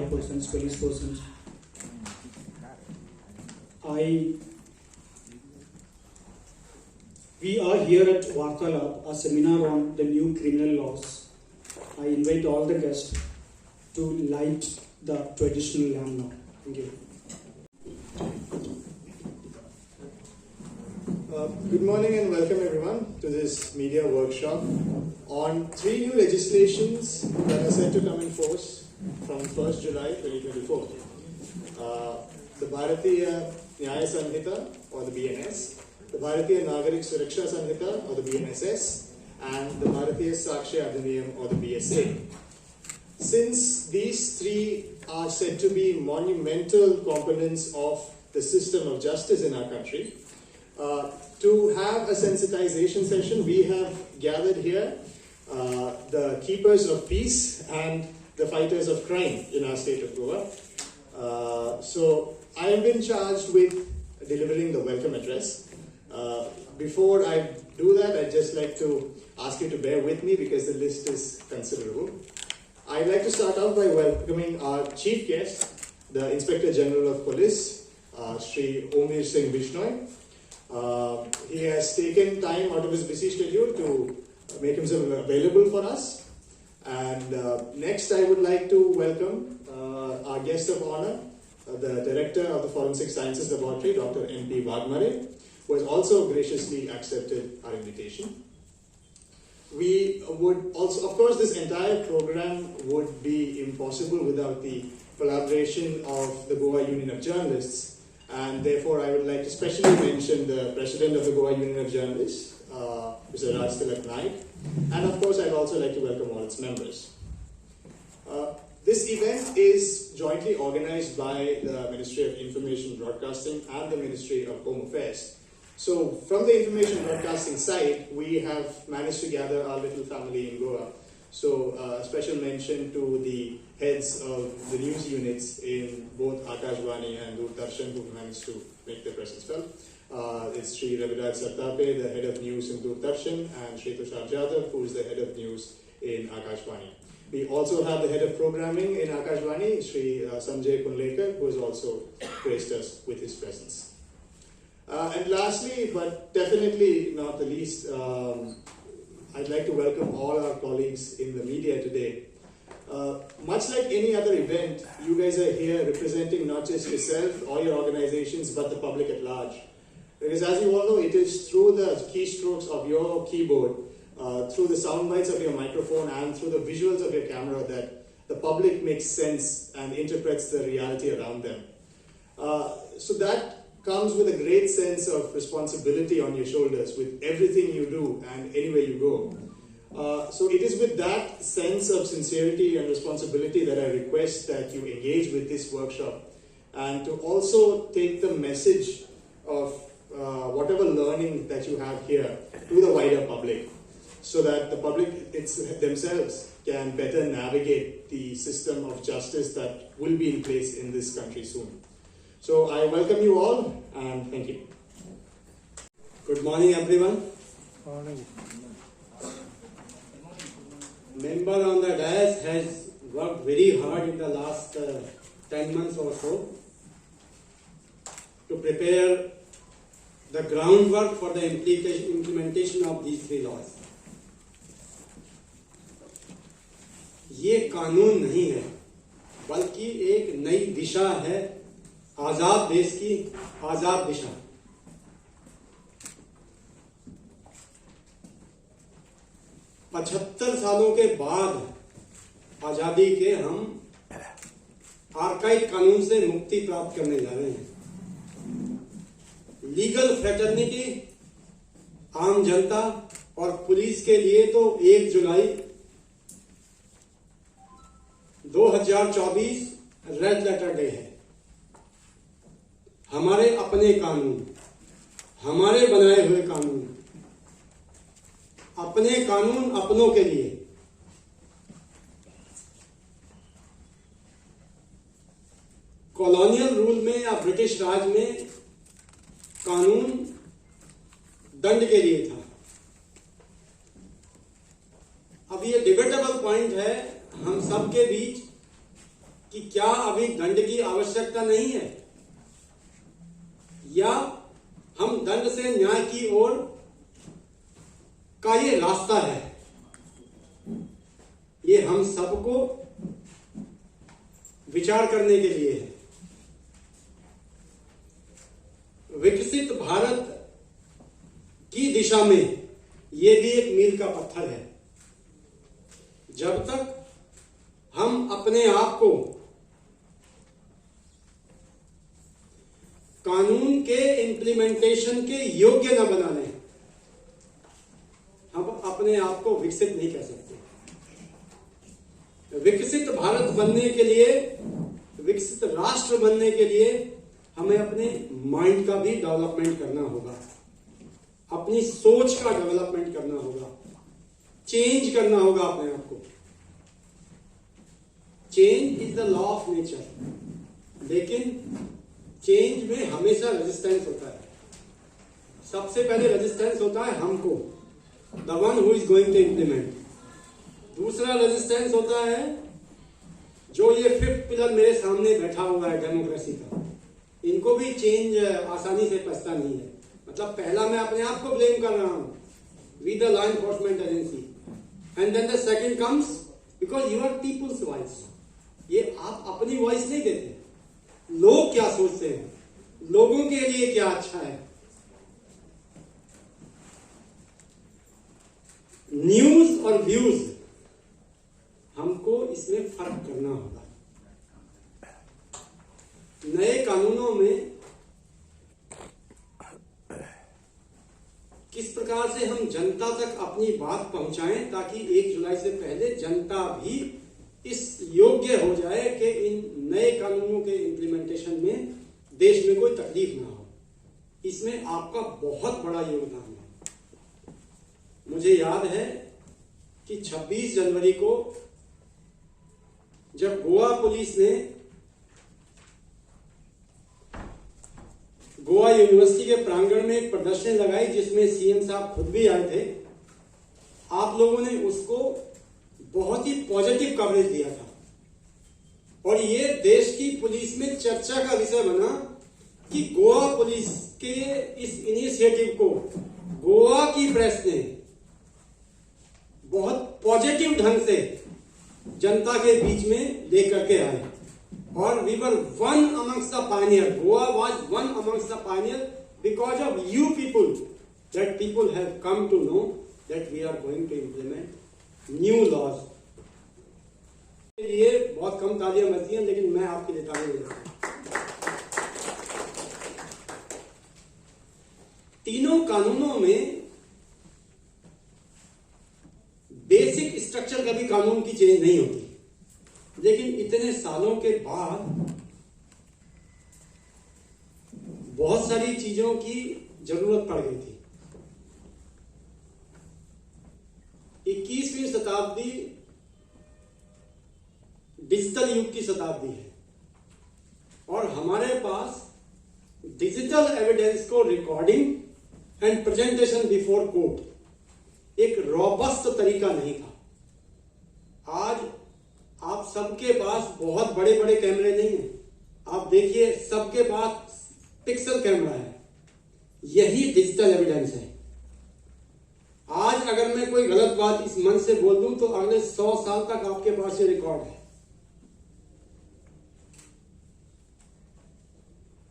fire persons, police persons. We are here at Vartalab, a seminar on the new criminal laws. I invite all the guests to light the traditional lamp now. Thank you. Good morning and welcome everyone to this media workshop on 3 new legislations that are set to come in force from 1st July 2024. The Bharatiya Nyaya Samhita or the BNS, the Bharatiya Nagarik Suraksha Samhita or the BNSS, and the Bharatiya Sakshya Adhiniyam or the BSA. Since these 3 are said to be monumental components of the system of justice in our country, to have a sensitization session, we have gathered here the keepers of peace and the fighters of crime in our state of Goa. So I have been charged with delivering the welcome address. Before I do that, I'd just like to ask you to bear with me because the list is considerable. I'd like to start off by welcoming our chief guest, the Inspector General of Police, Shri Omir Singh Bishnoi. He has taken time out of his busy schedule to make himself available for us. And next I would like to welcome our guest of honor, the Director of the Forensic Sciences Laboratory, Dr. N.P. Vagmare, who has also graciously accepted our invitation. We would also, of course, this entire program would be impossible without the collaboration of the Goa Union of Journalists. And therefore, I would like to specially mention the President of the Goa Union of Journalists, Mr. Raj Tilak Naik. And of course, I'd also like to welcome all its members. This event is jointly organized by the Ministry of Information Broadcasting and the Ministry of Home Affairs. So, from the Information Broadcasting side, we have managed to gather our little family in Goa. So, a special mention to the heads of the news units in both Akashvani and Doordarshan who managed to make their presence felt. It's Sri Raviraj Sartape, the head of news in Doordarshan, and Sri Tushar Jadhav, who is the head of news in Akashvani. We also have the head of programming in Akashvani, Sri Sanjay Kunlekar, who has also graced us with his presence. And lastly, but definitely not the least, I'd like to welcome all our colleagues in the media today. Much like any other event, you guys are here representing not just yourself or your organizations, but the public at large. Because as you all know, it is through the keystrokes of your keyboard, through the sound bites of your microphone, and through the visuals of your camera that the public makes sense and interprets the reality around them. So that comes with a great sense of responsibility on your shoulders with everything you do and anywhere you go. So it is with that sense of sincerity and responsibility that I request that you engage with this workshop and to also take the message of whatever learning that you have here to the wider public so that the public themselves can better navigate the system of justice that will be in place in this country soon. So I welcome you all and thank you. Good morning everyone. Morning. Member on the dais has worked very hard in the last 10 months or so to prepare the groundwork for the implementation of these 3 laws. ये कानून नहीं है बल्कि एक नई दिशा है आजाद देश की आजाद दिशा। पचहत्तर सालों के बाद आजादी के हम आर्काइव कानून से मुक्ति प्राप्त करने जा रहे हैं। लीगल फ्रेटर्निटी आम जनता और पुलिस के लिए तो 1 जुलाई 2024 रेड लेटर डे है। हमारे अपने कानून, हमारे बनाए हुए कानून, अपने कानून अपनों के लिए। कॉलोनियल रूल में या ब्रिटिश राज में कानून दंड के लिए था। अब ये डिबेटेबल पॉइंट है हम सबके बीच कि क्या अभी दंड की आवश्यकता नहीं है, या हम दंड से न्याय की ओर का ये रास्ता है, ये हम सबको विचार करने के लिए है। विकसित भारत की दिशा में ये भी एक मील का पत्थर है। जब तक हम अपने आप को कानून के इंप्लीमेंटेशन के योग्य न बना लें, हम अपने आप को विकसित नहीं कर सकते। विकसित भारत बनने के लिए, विकसित राष्ट्र बनने के लिए हमें अपने माइंड का भी डेवलपमेंट करना होगा, अपनी सोच का डेवलपमेंट करना होगा, चेंज करना होगा अपने आप को। Change is the law of nature, लेकिन चेंज में हमेशा रेजिस्टेंस होता है। सबसे पहले रेजिस्टेंस होता है हमको, the one who is going to implement. दूसरा रेजिस्टेंस होता है जो ये फिफ्थ पिलर मेरे सामने बैठा हुआ है डेमोक्रेसी का। इनको भी चेंज आसानी से पचता नहीं है। मतलब पहला मैं अपने आप को ब्लेम कर रहा हूं, we the law enforcement agency, and then the second comes because you are people's voice. ये आप अपनी वॉइस नहीं देते, लोग क्या सोचते हैं, लोगों के लिए क्या अच्छा है। न्यूज और व्यूज, हमको इसमें फर्क करना होगा। नए कानूनों में किस प्रकार से हम जनता तक अपनी बात पहुंचाएं ताकि 1 जुलाई से पहले जनता भी इस योग्य हो जाए कि इन नए कानूनों के इंप्लीमेंटेशन में देश में कोई तकलीफ ना हो। इसमें आपका बहुत बड़ा योगदान है। मुझे याद है कि 26 जनवरी को जब गोवा पुलिस ने गोवा यूनिवर्सिटी के प्रांगण में एक प्रदर्शनी लगाई जिसमें सीएम साहब खुद भी आए थे, आप लोगों ने उसको बहुत ही पॉजिटिव कवरेज दिया था और ये देश की पुलिस में चर्चा का विषय बना कि गोवा पुलिस के इस इनिशिएटिव को गोवा की प्रेस ने बहुत पॉजिटिव ढंग से जनता के बीच में लेकर के आए और we were one amongst the pioneer. Goa was one amongst the pioneer because of you people, that people have come to know that we are going to implement new laws. के लिए बहुत कम तालियां बजती हैं, लेकिन मैं आपके लिए तालियां देता हूं। तीनों कानूनों में बेसिक स्ट्रक्चर कभी कानून की चेंज नहीं होती, लेकिन इतने सालों के बाद बहुत सारी चीजों की जरूरत पड़ गई थी। 21वीं शताब्दी डिजिटल युग की शताब्दी है और हमारे पास डिजिटल एविडेंस को recording and presentation before court एक रॉबस्ट तरीका नहीं था। आज आप सबके पास बहुत बड़े बड़े कैमरे नहीं हैं, आप देखिए सबके पास पिक्सल कैमरा है, यही डिजिटल एविडेंस है। आज अगर मैं कोई गलत बात इस मंच से बोल दूं तो अगले 100 साल तक आपके पास ये रिकॉर्ड है।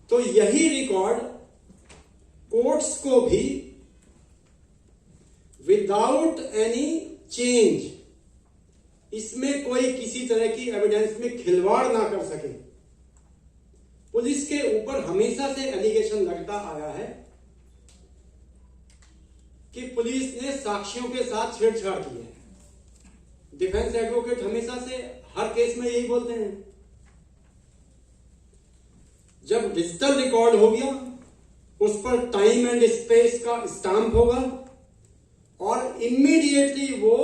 तो यही रिकॉर्ड कोर्ट्स को भी विदाउट एनी चेंज, इसमें कोई किसी तरह की एविडेंस में खिलवाड़ ना कर सके। पुलिस के ऊपर हमेशा से एलिगेशन लगता आया है कि पुलिस ने साक्षियों के साथ छेड़छाड़ की है। डिफेंस एडवोकेट हमेशा से हर केस में यही बोलते हैं। जब डिजिटल रिकॉर्ड हो गया, उस पर टाइम एंड स्पेस का स्टाम्प होगा और इमीडिएटली वो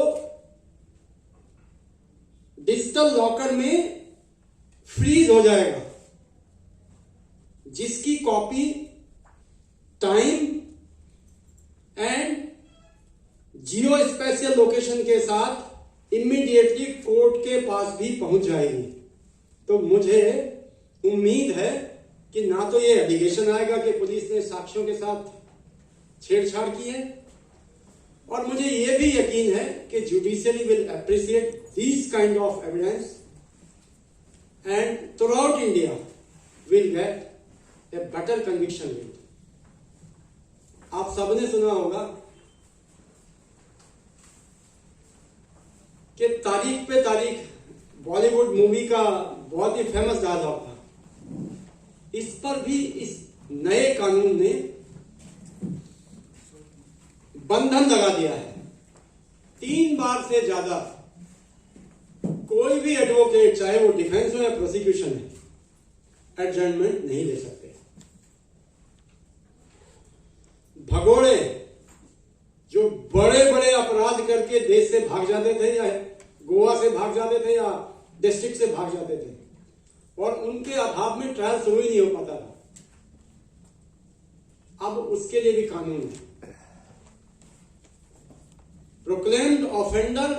डिजिटल लॉकर में फ्रीज हो जाएगा, जिसकी copy time and geospatial location के साथ इमीडिएटली कोर्ट के पास भी पहुंच जाएगी। तो मुझे उम्मीद है कि ना तो ये एलिगेशन आएगा कि पुलिस ने साक्ष्यों के साथ छेड़छाड़ की है, और मुझे ये भी यकीन है कि judiciary will appreciate these kind of evidence and through out India will get a better conviction rate. आप सबने सुना होगा कि तारीख पे तारीख बॉलीवुड मूवी का बहुत ही फेमस डायलॉग था, इस पर भी इस नए कानून ने बंधन लगा दिया है। 3 बार से ज्यादा कोई भी एडवोकेट, चाहे वो डिफेंस हो या प्रोसिक्यूशन है, एडजर्नमेंट नहीं ले सकते। भगोड़े जो बड़े बड़े अपराध करके देश से भाग जाते थे, या गोवा से भाग जाते थे, या डिस्ट्रिक्ट से भाग जाते थे, और उनके अभाव में ट्रायल शुरू ही नहीं हो पाता था, अब उसके लिए भी कानून है। प्रोक्लेम्ड ऑफेंडर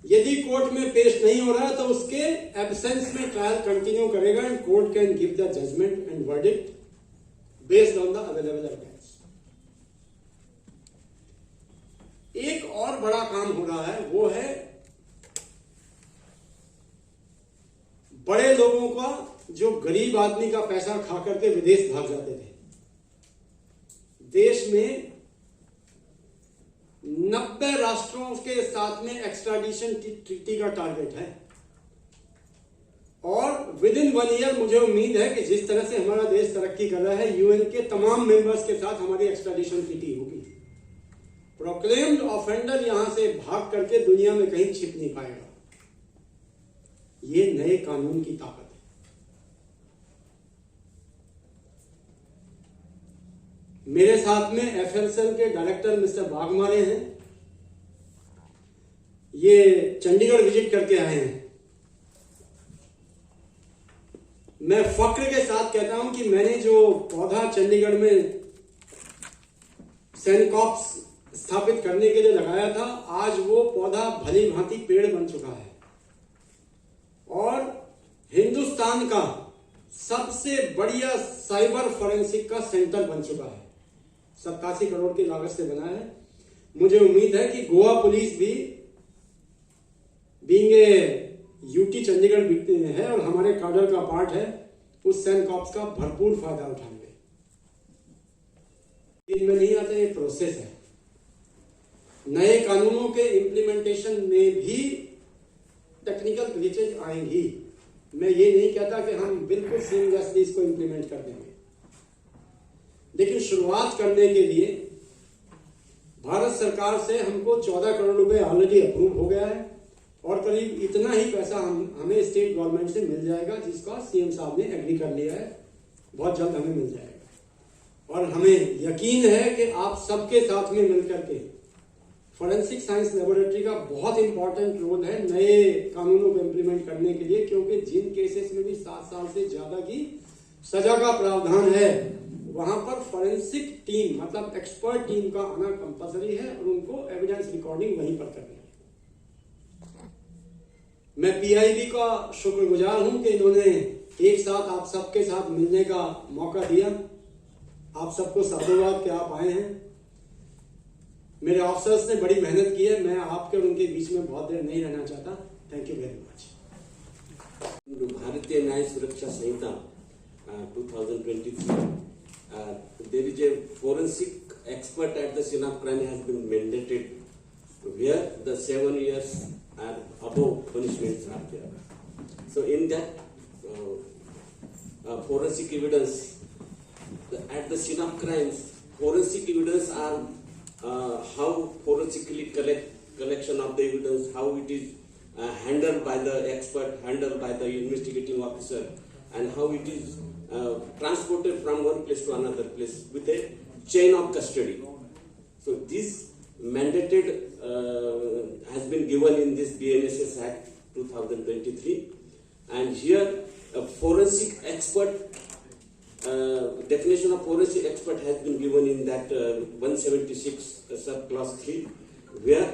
यदि कोर्ट में पेश नहीं हो रहा है तो उसके एब्सेंस में ट्रायल कंटिन्यू करेगा and court can give the judgement and verdict based on the available evidence. एक और बड़ा काम हो रहा है, वो है बड़े लोगों का जो गरीब आदमी का पैसा खा करके विदेश भाग जाते थे। देश में 90 राष्ट्रों के साथ में एक्स्ट्राडिशन ट्रीटी का टारगेट है, और विद इन 1 ईयर मुझे उम्मीद है कि जिस तरह से हमारा देश तरक्की कर रहा है, यूएन के तमाम मेंबर्स के साथ हमारी एक्स्ट्राडिशन ट्रीटी होगी। प्रोक्लेम्ड ऑफेंडर यहां से भाग करके दुनिया में कहीं छिप नहीं पाएगा। ये नए कानून की ताकत है। मेरे साथ में एफएलएसएल के डायरेक्टर मिस्टर बागमारे हैं, ये चंडीगढ़ विजिट करके आए हैं। मैं फक्र के साथ कहता हूं कि मैंने जो पौधा चंडीगढ़ में सैनकॉप्स स्थापित करने के लिए लगाया था, आज वो पौधा भली भांति पेड़ बन चुका है, और हिंदुस्तान का सबसे बढ़िया साइबर फोरेंसिक का सेंटर बन चुका है। 87 करोड़ की लागत से बना है। मुझे उम्मीद है कि गोवा पुलिस भी बीइंग ए यूटी चंडीगढ़ है और हमारे काडर का पार्ट है, उस सैनकॉप्स का भरपूर फायदा उठाएंगे। इनमें नहीं आता, ये प्रोसेस है। नए कानूनों के इम्प्लीमेंटेशन में भी टेक्निकल ग्लिचेज आएंगी। मैं ये नहीं कहता कि हम बिल्कुल सीमलेसली इसको इम्प्लीमेंट कर देंगे, लेकिन शुरुआत करने के लिए भारत सरकार से हमको 14 करोड़ रुपए ऑलरेडी अप्रूव हो गया है, और करीब इतना ही पैसा हमें स्टेट गवर्नमेंट से मिल जाएगा, जिसका सीएम साहब ने एग्री कर लिया है। बहुत जल्द हमें मिल जाएगा, और हमें यकीन है कि आप सबके साथ में मिलकर के फॉरेंसिक साइंस लेबोरेटरी का बहुत इंपॉर्टेंट रोल है नए कानूनों को इम्प्लीमेंट करने के लिए, क्योंकि जिन केसेस में भी 7 साल से ज्यादा की सजा का प्रावधान है, वहां पर फॉरेंसिक टीम मतलब एक्सपर्ट टीम का आना कंपलसरी है, और उनको एविडेंस रिकॉर्डिंग वहीं पर करनी है। मैं पीआईबी का शुक्रगुजार हूं कि इन्होंने एक साथ आप सबके साथ मिलने का मौका दिया। आप सबको साधुवाद कि आप आए हैं। मेरे ऑफिसर्स ने बड़ी मेहनत की है, मैं आपके और उनके बीच में बहुत देर नहीं रहना चाहता। Thank you very much. भारतीय न्याय सुरक्षा संहिता 2023, there is a forensic expert at the scene of crime has been mandated, where the 7 years are above punishments are there. So in that forensic evidence at the scene of crimes, forensic evidence are how forensically collection of the evidence, how it is handled by the expert, handled by the investigating officer, and how it is transported from one place to another place with a chain of custody. So this mandated has been given in this BNSS Act 2023, and here a forensic expert definition of forensic expert has been given in that 176 subclass 3, where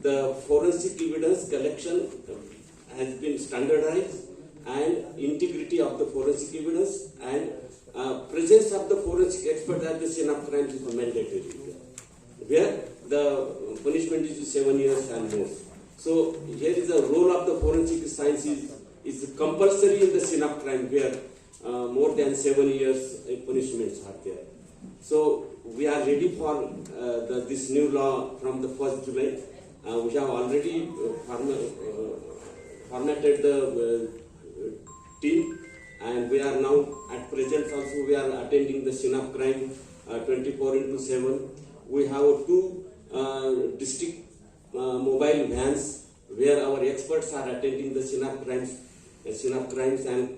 the forensic evidence collection has been standardized, and integrity of the forensic evidence and presence of the forensic expert at the scene of crime is mandatory, where the punishment is 7 years and more. So here is the role of the forensic science is compulsory in the scene of crime, where more than 7 years punishments are there. So we are ready for this new law from the 1st July. We have already formatted the team, and we are now at present also we are attending the scene of crime 24/7. We have 2 district mobile vans where our experts are attending the scene of crimes and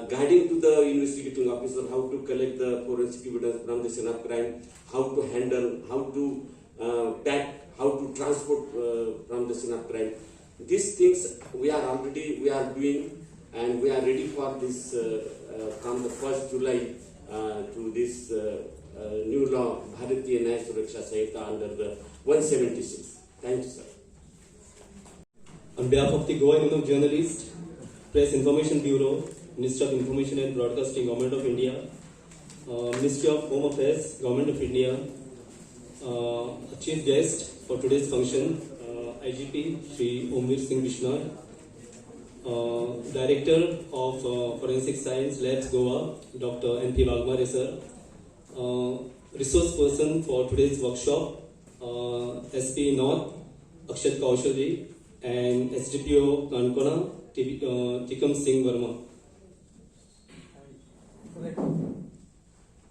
guiding to the investigating officer how to collect the forensic evidence from the scene of crime, how to handle, how to pack, how to transport from the scene of crime. These things we are doing, and we are ready for this from the 1st July to this new law, Bharatiya Nyaya Suraksha Sanhita under the 176. Thank you, sir. On behalf of the Goa Union of Journalists, Press Information Bureau, Ministry of Information and Broadcasting, Government of India, Ministry of Home Affairs, Government of India, Chief Guest for today's function, IGP Shri Omveer Singh Bishnoi, Director of Forensic Science Labs Goa, Dr. N.P. Wagmare sir, resource person for today's workshop, SP North, Akshat Kaushalji, and SDPO Kankona, Tikam Singh Verma.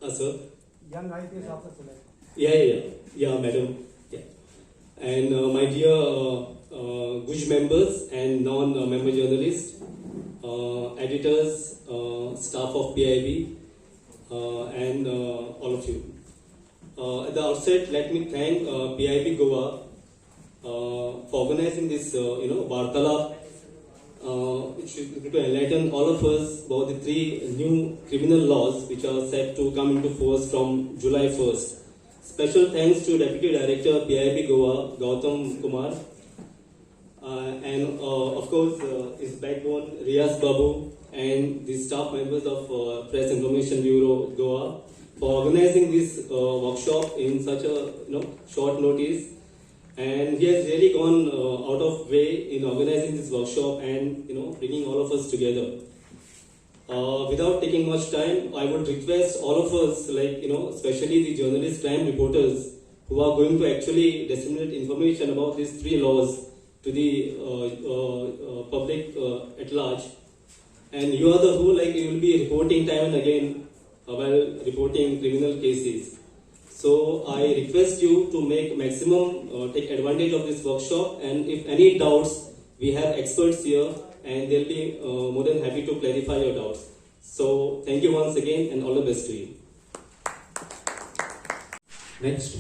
Sir? Young IPS officer select. Yeah, madam. Yeah. And my dear Guj members and non-member journalists, editors, staff of PIB, and all of you. At the outset, let me thank PIB Goa for organizing this, Vartalap, which is going to enlighten all of us about the 3 new criminal laws which are set to come into force from July 1st. Special thanks to Deputy Director PIB Goa, Gautam Kumar, and of course his backbone Riaz Babu and the staff members of Press Information Bureau Goa for organizing this workshop in such a short notice. And he has really gone out of way in organizing this workshop and bringing all of us together. Without taking much time, I would request all of us, especially the journalists, crime reporters, who are going to actually disseminate information about these 3 laws to the public at large. And you are the who, you will be reporting time and again while reporting criminal cases. So I request you to make maximum, take advantage of this workshop, and if any doubts, we have experts here and they'll be more than happy to clarify your doubts. So thank you once again and all the best to you. Next,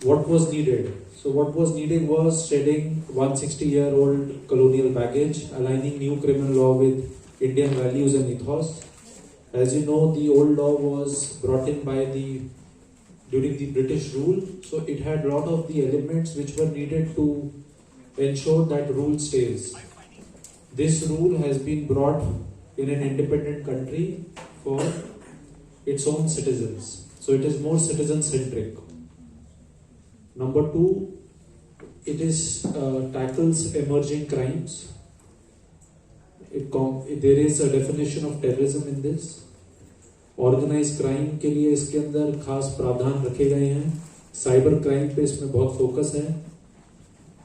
what was needed? So what was needed was shedding 160-year-old colonial baggage, aligning new criminal law with Indian values and ethos. As you know, the old law was brought in during the British rule, so it had a lot of the elements which were needed to ensure that rule stays. This rule has been brought in an independent country for its own citizens, so it is more citizen-centric. Number 2, it tackles emerging crimes. There is a definition of terrorism in this. Organise crime के लिए इसके अंदर खास प्रावधान रखे गए हैं. Cyber crime पे इसमें बहुत फोकस है,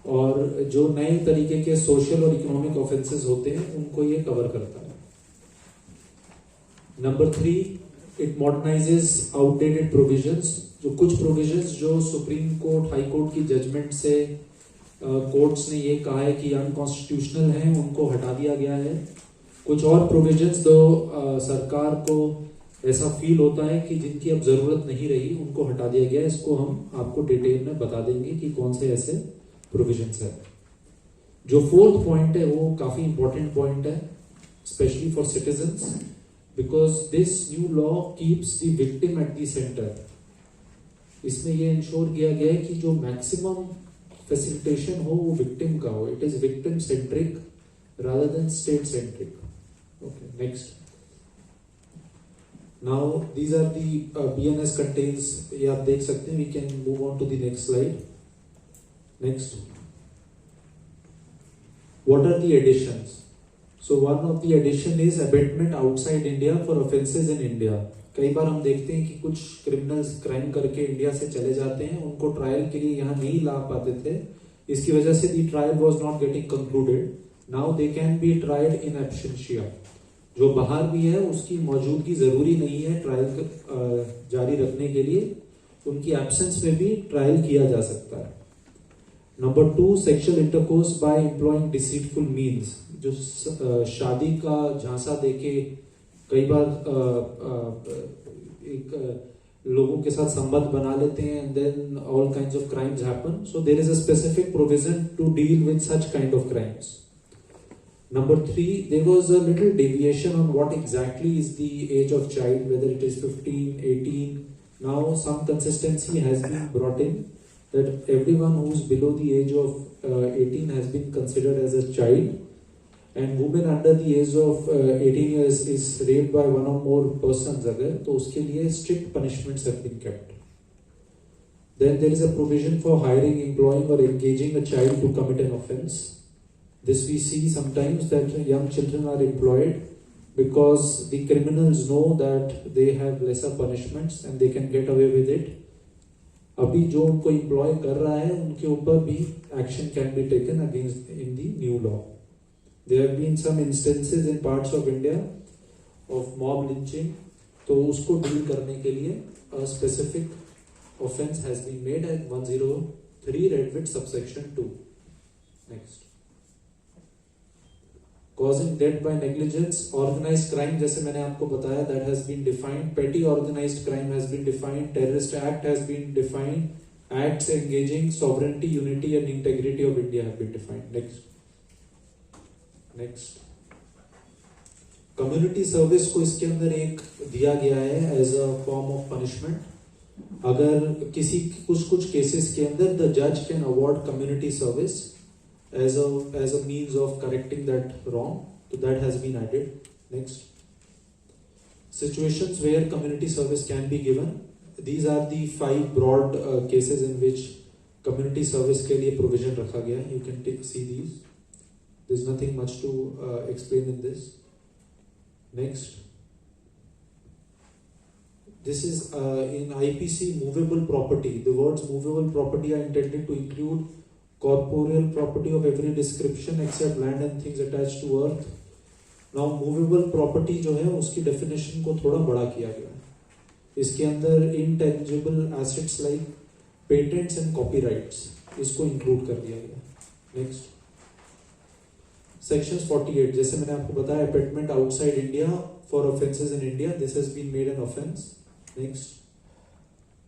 और जो नए तरीके के सोशल और इकोनॉमिक ऑफेंसेस होते हैं उनको ये कवर करता है. Number 3, it modernises outdated provisions. जो कुछ प्रोविजंस जो सुप्रीम कोर्ट, हाई कोर्ट की जजमेंट से कोर्ट्स ने ये कहा है कि अनकॉन्स्टिट्यूशनल हैं, उनको हटा दिया गया है. कुछ और प्रोविजंस जो सरकार को ऐसा फील होता है कि जिनकी अब जरूरत नहीं रही, उनको हटा दिया गया है. इसको हम आपको डिटेल में बता देंगे कि कौन से ऐसे प्रोविजंस है. जो 4th पॉइंट है वो काफी इंपॉर्टेंट पॉइंट है, specially for citizens, because this new law keeps the victim at the centre. इसमें ये इंश्योर किया गया है कि जो मैक्सिमम facilitation हो वो victim का हो. It is victim centric rather than state centric. Okay, next. Now these are the BNS contains. ये आप देख सकते हैं. We can move on to the next slide. Next. What are the additions? So one of the addition is abatement outside India for offences in India. कई बार हम देखते हैं कि कुछ क्रिमिनल्स क्राइम करके इंडिया से चले जाते हैं, उनको ट्रायल के लिए यहाँ नहीं ला पाते थे, इसकी वजह से the trial was not getting concluded. Now they can be tried in absentia. जो बाहर भी है उसकी मौजूदगी जरूरी नहीं है ट्रायल जारी रखने के लिए, उनकी एब्सेंस में भी ट्रायल किया जा सकता है. Number 2, sexual intercourse by employing deceitful means. जो शादी का झांसा देके कई बार लोगों के साथ संबंध बना लेते हैं and then all kinds of crimes happen. So there is a specific provision to deal with such kind of crimes. Number 3, there was a little deviation on what exactly is the age of child, whether it is 15, 18. Now some consistency has been brought in that everyone who is below the age of 18 has been considered as a child. And women under the age of 18 years is raped by one or more persons अगर, तो उसके लिए strict punishments have been kept. Then there is a provision for hiring, employing or engaging a child to commit an offence. This we see sometimes that young children are employed because the criminals know that they have lesser punishments and they can get away with it. अभी जो उनको employ कर रहा है उनके ऊपर भी action can be taken against in the new law. There have been some instances in parts of India of mob lynching. तो उसको deal करने के लिए a specific offence has been made at 103 read with subsection 2. Next. Causing death by negligence, organized crime जैसे मैंने आपको बताया that has been defined. Petty organized crime has been defined. Terrorist act has been defined. Acts engaging sovereignty, unity and integrity of India have been defined. Next. Community service को इसके अंदर एक दिया गया है as a form of punishment. अगर किसी कुछ केसेस के अंदर द जज can award community service as a means of correcting that wrong, तो that has been added. Next. Situations where community service can be given. These are the 5 broad cases in which community service के लिए provision रखा गया है. You can see these. There's nothing much to explain in this. Next. This is in IPC movable property. The words movable property are intended to include corporeal property of every description except land and things attached to earth. Now movable property जो है उसकी definition को थोड़ा बड़ा किया गया है. इसके अंदर intangible assets like patents and copyrights इसको include कर दिया गया. Next. Sections 48, जैसे मैंने आपको बताया abatement outside India for offences in India, this has been made an offence. Next.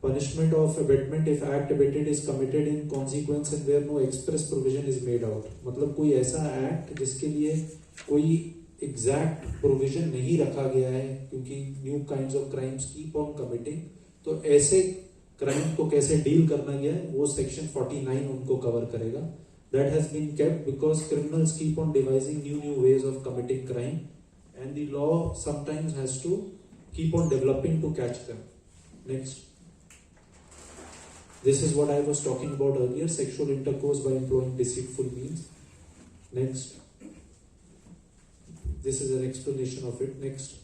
Punishment of abatement if act abated is committed in consequence and where no express provision is made out. मतलब कोई ऐसा act जिसके लिए कोई exact provision नहीं रखा गया है क्योंकि new kinds of crimes keep on committing, तो ऐसे crime को कैसे deal करना गया है वो section 49 उनको cover करेगा. That has been kept because criminals keep on devising new ways of committing crime and the law sometimes has to keep on developing to catch them. Next. This is what I was talking about earlier, sexual intercourse by employing deceitful means. Next. This is an explanation of it. Next.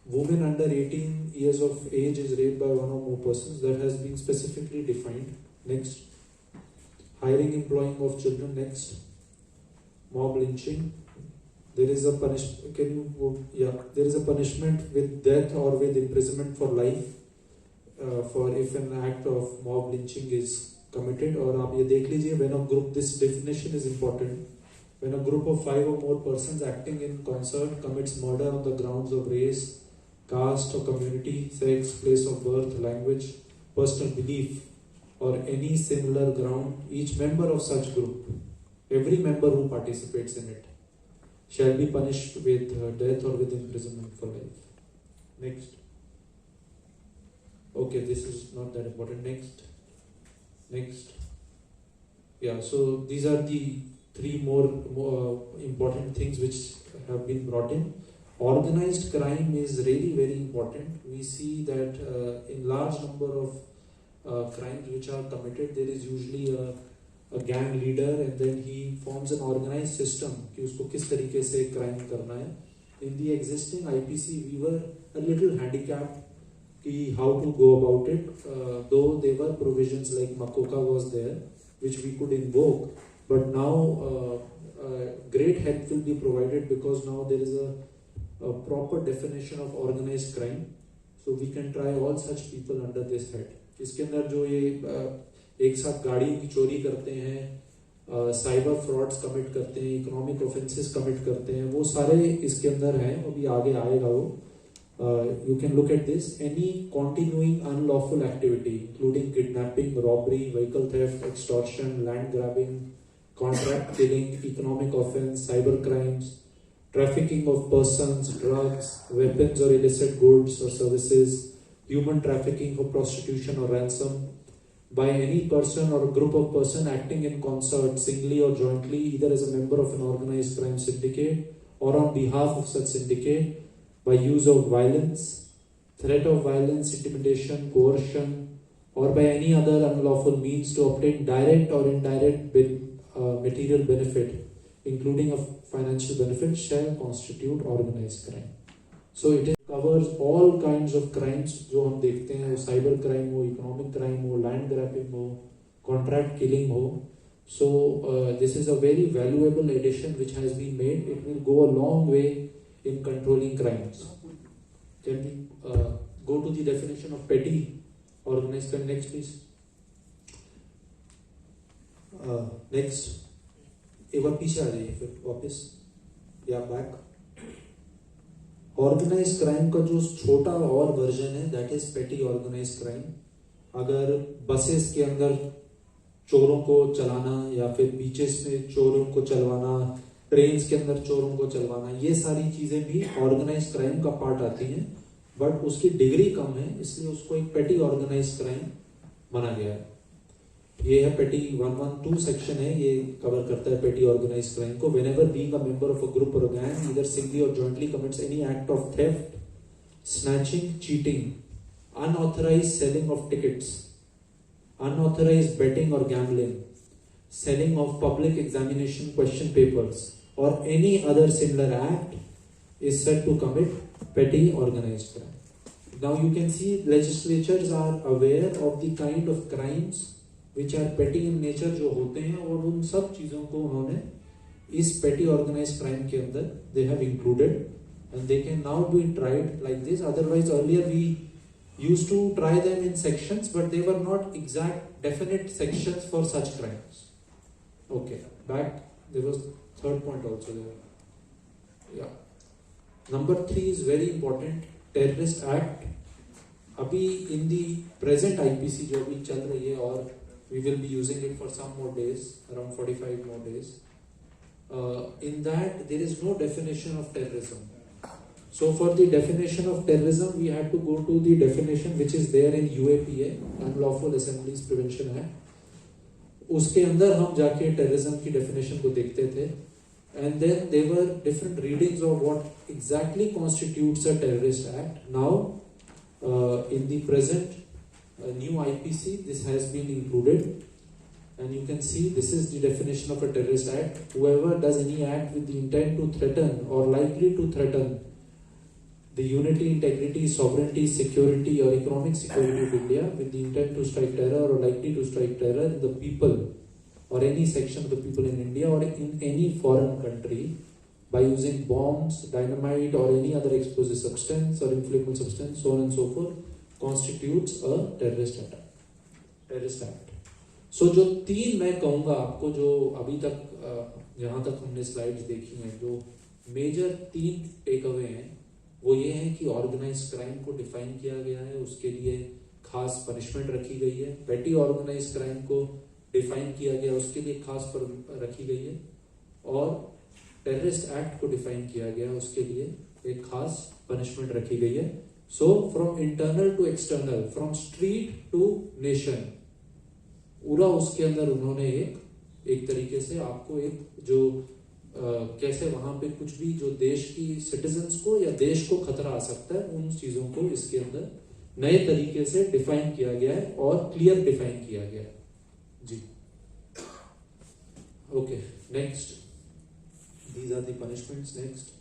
Women under 18 years of age is raped by one or more persons. That has been specifically defined. Next. Hiring, employing of children. Next. Mob lynching. There is a punishment. There is a punishment with death or with imprisonment for life for if an act of mob lynching is committed. और आप ये देख लीजिए when a group, this definition is important. When a group of 5 or more persons acting in concert commits murder on the grounds of race, caste or community, sex, place of birth, language, personal belief, or any similar ground, each member of such group, every member who participates in it, shall be punished with death or with imprisonment for life. Next. Okay, this is not that important. Next. Yeah, so these are the three more important things which have been brought in. Organized crime is really very important. We see that in large number of crimes which are committed, there is usually a gang leader and then he forms an organized system कि उसको किस तरीके से crime करना है. In the existing IPC, we were a little handicapped कि how to go about it, though there were provisions like Makoka was there, which we could invoke, but now great help will be provided because now there is a proper definition of organized crime, so we can try all such people under this head. इसके अंदर जो ये एक साथ गाड़ी की चोरी करते हैं, साइबर फ्रॉड्स कमिट करते हैं, इकोनॉमिक ऑफेंसेस कमिट करते हैं, वो सारे इसके अंदर हैं. अभी आगे आएगा वो. You can look at this. Any continuing unlawful activity, including kidnapping, robbery, vehicle theft, extortion, land grabbing, contract killing, economic offense, cyber crimes, trafficking of persons, drugs, weapons or illicit goods or services, human trafficking for prostitution or ransom, by any person or group of person acting in concert, singly or jointly, either as a member of an organized crime syndicate or on behalf of such syndicate, by use of violence, threat of violence, intimidation, coercion, or by any other unlawful means to obtain direct or indirect material benefit, including a financial benefit, shall constitute organized crime. So it covers all kinds of crimes जो हम देखते हैं, cyber crime हो, economic crime हो, land grabbing हो, contract killing हो. So this is a very valuable addition which has been made. It will go a long way in controlling crimes. Can we go to the definition of petty organized crime next, please? Next, एक बार पीछे आ जाइए फिर वापस या back. Organised crime का जो छोटा और वर्जन है दैट इज पेटी ऑर्गेनाइज्ड क्राइम. अगर बसेस के अंदर चोरों को चलाना या फिर बीचेस में चोरों को चलवाना, ट्रेन्स के अंदर चोरों को चलवाना, ये सारी चीजें भी ऑर्गेनाइज्ड क्राइम का पार्ट आती हैं, बट उसकी डिग्री कम है, इसलिए उसको एक पेटी ऑर्गेनाइज्ड क्राइम माना गया है. ये है पेटी 112 सेक्शन है, ये कवर करता है पेटी ऑर्गेनाइज्ड क्राइम को. Whenever being a member of a group or gang either singly or jointly commits any act of theft, snatching, cheating, unauthorised selling of tickets, unauthorized betting or gambling, selling of public examination question papers, or any other similar act is said to commit petty organized crime. Now you can see legislatures are aware of the kind of crimes which are petty in nature जो होते हैं, और उन सब चीज़ों को उन्होंने इस petty organized crime के अंदर they have included, and they can now be tried like this. Otherwise earlier we used to try them in sections, but they were not exact definite sections for such crimes. Okay, back there was third point also there. Yeah, number 3 is very important, terrorist act. अभी in the present IPC जो अभी चल रही है, और we will be using it for some more days, around 45 more days, in that there is no definition of terrorism. So for the definition of terrorism, we had to go to the definition which is there in UAPA, Unlawful Assemblies Prevention Act. उसके अंदर हम जाके terrorism की definition को देखते थे, and then there were different readings of what exactly constitutes a terrorist act. Now, in the present new IPC, this has been included, and you can see this is the definition of a terrorist act. Whoever does any act with the intent to threaten or likely to threaten the unity, integrity, sovereignty, security or economic security of India with the intent to strike terror or likely to strike terror in the people or any section of the people in India or in any foreign country by using bombs, dynamite or any other explosive substance or inflammable substance, so on and so forth, constitutes a terrorist attack. Terrorist act. So जो 3 मैं कहूँगा आपको, जो अभी तक जहाँ तक हमने स्लाइड्स देखी हैं, जो मेजर 3 टेक अवे हैं, वो ये है कि ऑर्गेनाइज्ड क्राइम को डिफाइन किया गया है, उसके लिए खास पनिशमेंट रखी गई है. पेटी ऑर्गेनाइज्ड क्राइम को डिफाइन किया गया, उसके लिए खास रखी गई है, और टेररिस्ट एक्ट को डिफाइन किया गया, उसके लिए एक खास पनिशमेंट रखी गई है. So from internal to external, from street to nation, पूरा उसके अंदर उन्होंने एक एक तरीके से आपको एक जो कैसे वहां पे कुछ भी जो देश की सिटीजन्स को या देश को खतरा आ सकता है उन चीजों को इसके अंदर नए तरीके से डिफाइन किया गया है और क्लियर डिफाइन किया गया है जी. Okay, next, these are the punishments. Next,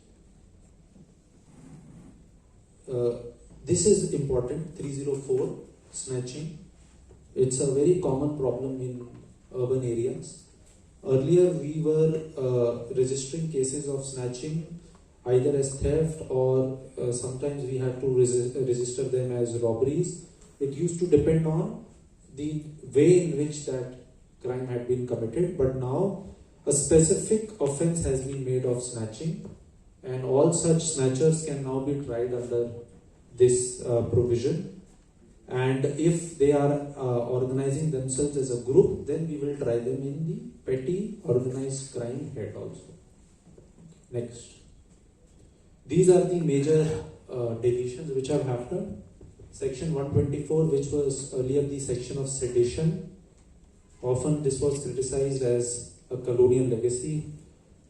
this is important. 304, snatching. It's a very common problem in urban areas. Earlier we were registering cases of snatching either as theft or sometimes we had to register them as robberies. It used to depend on the way in which that crime had been committed, but now a specific offense has been made of snatching, and all such snatchers can now be tried under this provision. And if they are organizing themselves as a group, then we will try them in the petty organized crime head also. Next, these are the major deletions which have happened. Section 124, which was earlier the section of sedition, often this was criticized as a colonial legacy,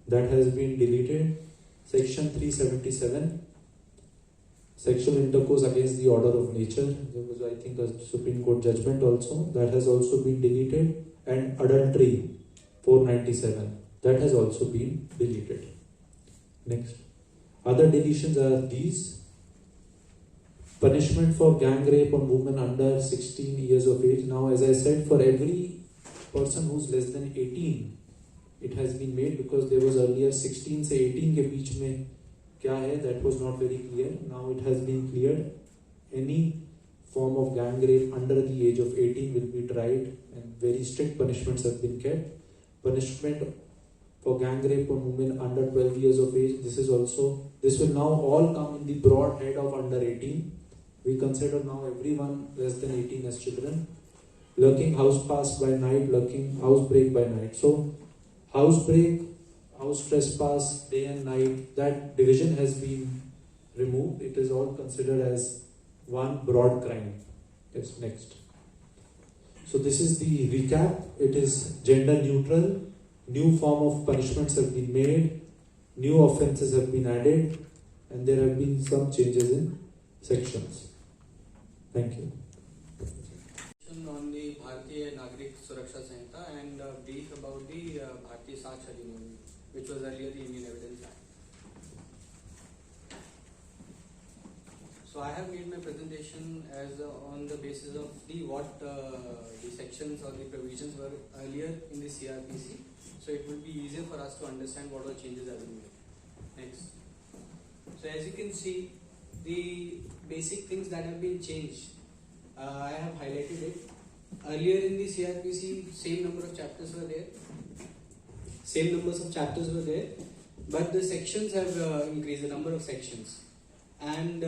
that has been deleted. Section 377, sexual intercourse against the order of nature, there was I think a Supreme Court judgment also, that has also been deleted. And adultery 497, that has also been deleted. Next, other deletions are these: punishment for gang rape on women under 16 years of age. Now, as I said, for every person who's less than 18, it has been made, because there was earlier 16 से 18 के बीच में क्या है, that was not very clear. Now it has been cleared. Any form of gang rape under the age of 18 will be tried, and very strict punishments have been kept. Punishment for gang rape on women under 12 years of age, this will now all come in the broad head of under 18. We consider now everyone less than 18 as children. Lurking house pass by night, lurking house break by night. So house break, house trespass, day and night, that division has been removed. It is all considered as one broad crime. Yes, next. So this is the recap. It is gender neutral. New form of punishments have been made. New offences have been added. And there have been some changes in sections. Thank you. On the Bharatiya Nagrik Suraksha Sanhita and brief about the Bharatiya Saksh Adhiniyam, which was earlier the Indian Evidence Act. So I have made my presentation as on the basis of what the sections or the provisions were earlier in the CRPC. So it would be easier for us to understand what all changes have been made. Next. So as you can see, the basic things that have been changed, I have highlighted it. Earlier in the CRPC, same number of chapters were there. Same numbers of chapters were there, but the sections have increased, the number of sections. And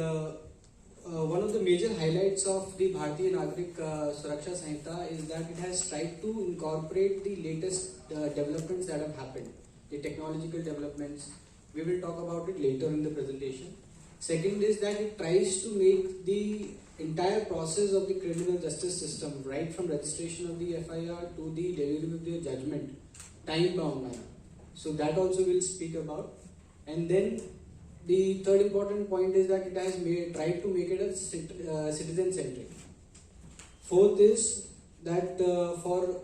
one of the major highlights of the Bharatiya Nagrik Suraksha Sanhita is that it has tried to incorporate the latest developments that have happened, the technological developments. We will talk about it later in the presentation. Second is that it tries to make the entire process of the criminal justice system, right from registration of the FIR to the delivery of the judgment, time-bound manner. So that also we'll speak about. And then the third important point is that it has tried to make it a citizen-centric. Fourth is that for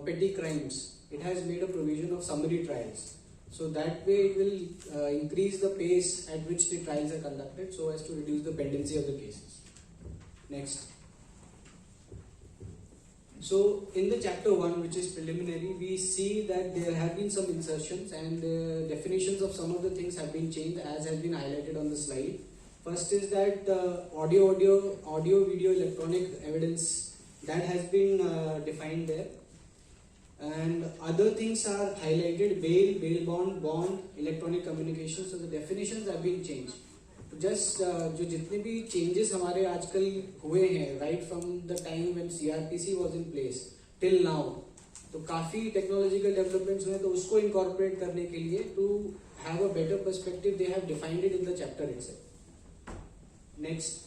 petty crimes, it has made a provision of summary trials. So that way it will increase the pace at which the trials are conducted so as to reduce the pendency of the cases. Next. So in the chapter 1, which is preliminary, we see that there have been some insertions and definitions of some of the things have been changed as has been highlighted on the slide. First is that audio, video, electronic evidence, that has been defined there. And other things are highlighted: bail bond, electronic communication. So the definitions have been changed. Just जो जितने भी changes हमारे आजकल हुए हैं, right from the time when CRPC was in place till now, तो काफी technological developments हुए, तो उसको incorporate करने के लिए to have a better perspective, they have defined it in the chapter itself. Next.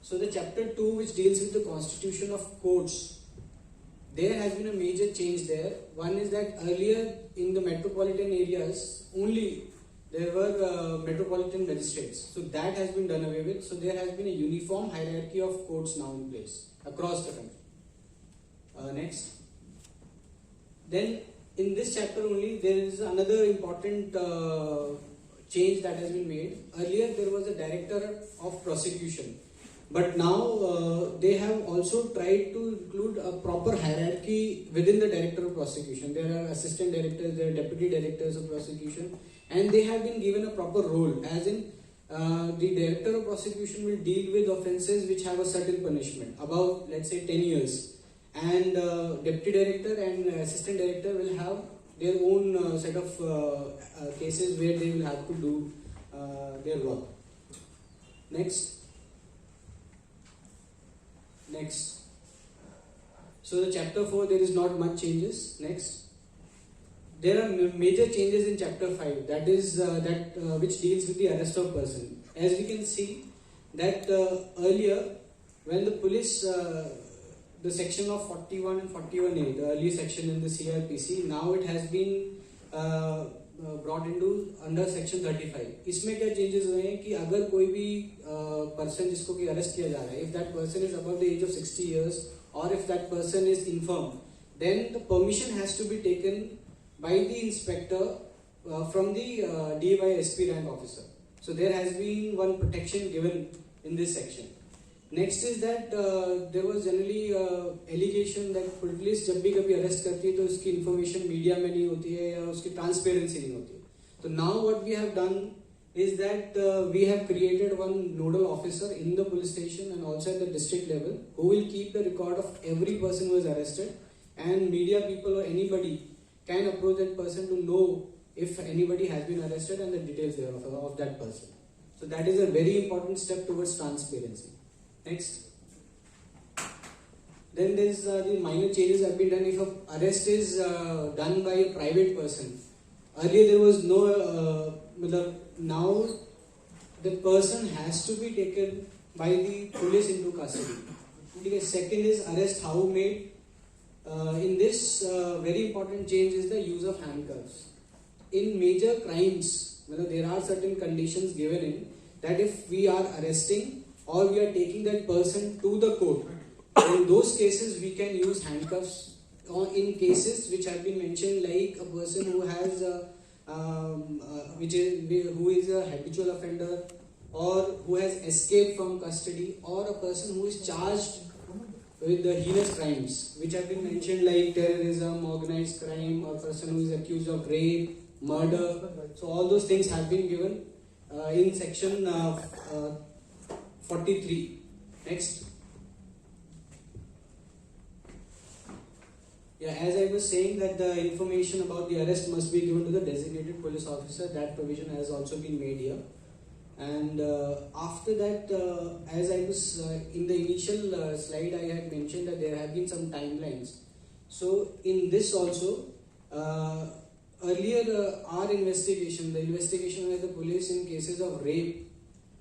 So the chapter 2, which deals with the constitution of courts, there has been a major change there. One is that earlier in the metropolitan areas only there were metropolitan magistrates. So that has been done away with. So there has been a uniform hierarchy of courts now in place across the country. Next. Then in this chapter only there is another important change that has been made. Earlier there was a director of prosecution. But now they have also tried to include a proper hierarchy within the director of prosecution. There are assistant directors, there are deputy directors of prosecution, and they have been given a proper role, as in the director of prosecution will deal with offences which have a certain punishment, above let's say 10 years. And deputy director and assistant director will have their own set of cases where they will have to do their work. Next. So the chapter 4, there is not much changes. Next. There are major changes in chapter 5, that is which deals with the arrest of person. As we can see that earlier when the police, the section of 41 and 41A, the early section in the CRPC, now it has been brought into under section 35. इसमें क्या changes हुए हैं कि अगर कोई भी person जिसको कि arrest किया जा रहा है, if that person is above the age of 60 years or if that person is infirm, then the permission has to be taken by the inspector from the DYSP rank officer. So there has been one protection given in this section. Next is that there was generally allegation that police जब भी कभी arrest करती है तो उसकी information media में नहीं होती है या उसकी ट्रांसपेरेंसी नहीं होती है. So now what we have done is that we have created one nodal officer in the police station and also at the district level who will keep the record of every person who is arrested, and media people or anybody can approach that person to know if anybody has been arrested and the details thereof of that person. So that is a very important step towards transparency. Next. Then there is the minor changes have been done if an arrest is done by a private person. Earlier there was no, now the person has to be taken by the police into custody. Okay. Second is arrest how made. In this very important change is the use of handcuffs. In major crimes, there are certain conditions given in that if we are arresting or we are taking that person to the court, in those cases we can use handcuffs. Or in cases which have been mentioned, like a person who has who is a habitual offender or who has escaped from custody, or a person who is charged with the heinous crimes which have been mentioned like terrorism, organized crime, or person who is accused of rape, murder. So all those things have been given in section 43. Next. Yeah, as I was saying that the information about the arrest must be given to the designated police officer, that provision has also been made here. And after that, as I was in the initial slide, I had mentioned that there have been some timelines. So in this also, earlier our investigation, the investigation by the police in cases of rape,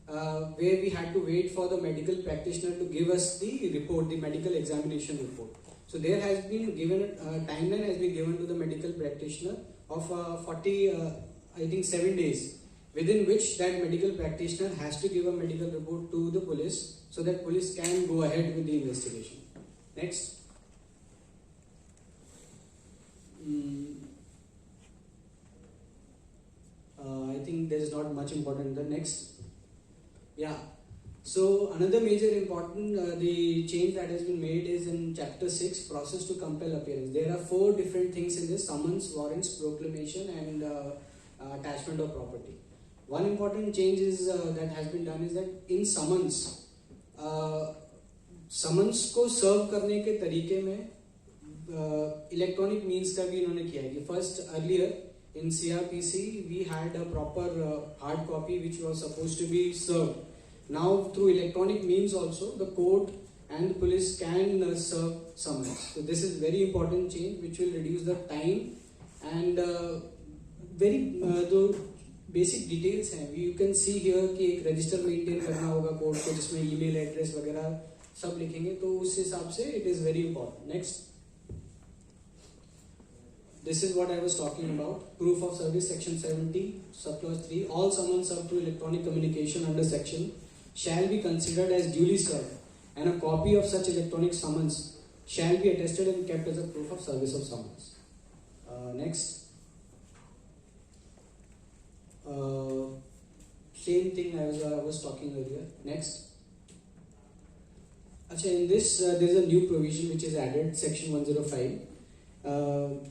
where we had to wait for the medical practitioner to give us the report, the medical examination report. So there has been given timeline has been given to the medical practitioner of 7 days, within which that medical practitioner has to give a medical report to the police so that police can go ahead with the investigation. Next. I think there is not much important. The next. Yeah. So another major important the change that has been made is in chapter 6, process to compel appearance. There are 4 different things in this: summons, warrants, proclamation, and attachment of property. One important change is that has been done is that in summons, summons को serve करने के तरीके में electronic means का भी इन्होंने किया है. First, earlier in CRPC we had a proper hard copy which was supposed to be served. Now through electronic means also the court and the police can serve summons. So this is very important change which will reduce the time and the basic details हैं. You can see here कि एक register maintain करना होगा court को जिसमें email address वगैरह सब लिखेंगे, तो उस हिसाब से it is very important. Next. this is what I was talking about. Proof of service, section 70, subclause 3. All summons served through electronic communication under section shall be considered as duly served, and a copy of such electronic summons shall be attested and kept as a proof of service of summons. Next. Same thing I was talking earlier. Next. In this, there is a new provision which is added, section 105.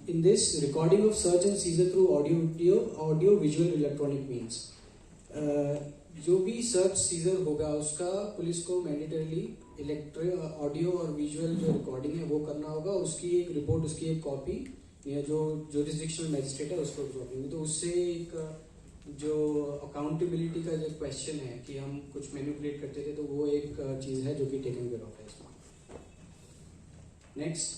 In this, recording of search and seizure through audio visual electronic means. जो भी search seizure होगा उसका police को mandatorily audio और visual जो recording है वो करना होगा, उसकी एक रिपोर्ट, उसकी एक कॉपी या जो जुरिसडिक्शनल मैजिस्ट्रेट है उसको सौंपेंगे। तो उससे एक जो अकाउंटेबिलिटी का जो क्वेश्चन है कि हम कुछ मैनिपुलेट करते थे, तो वो एक चीज़ है जो कि टेकन केयर ऑफ है इसमें। नेक्स्ट।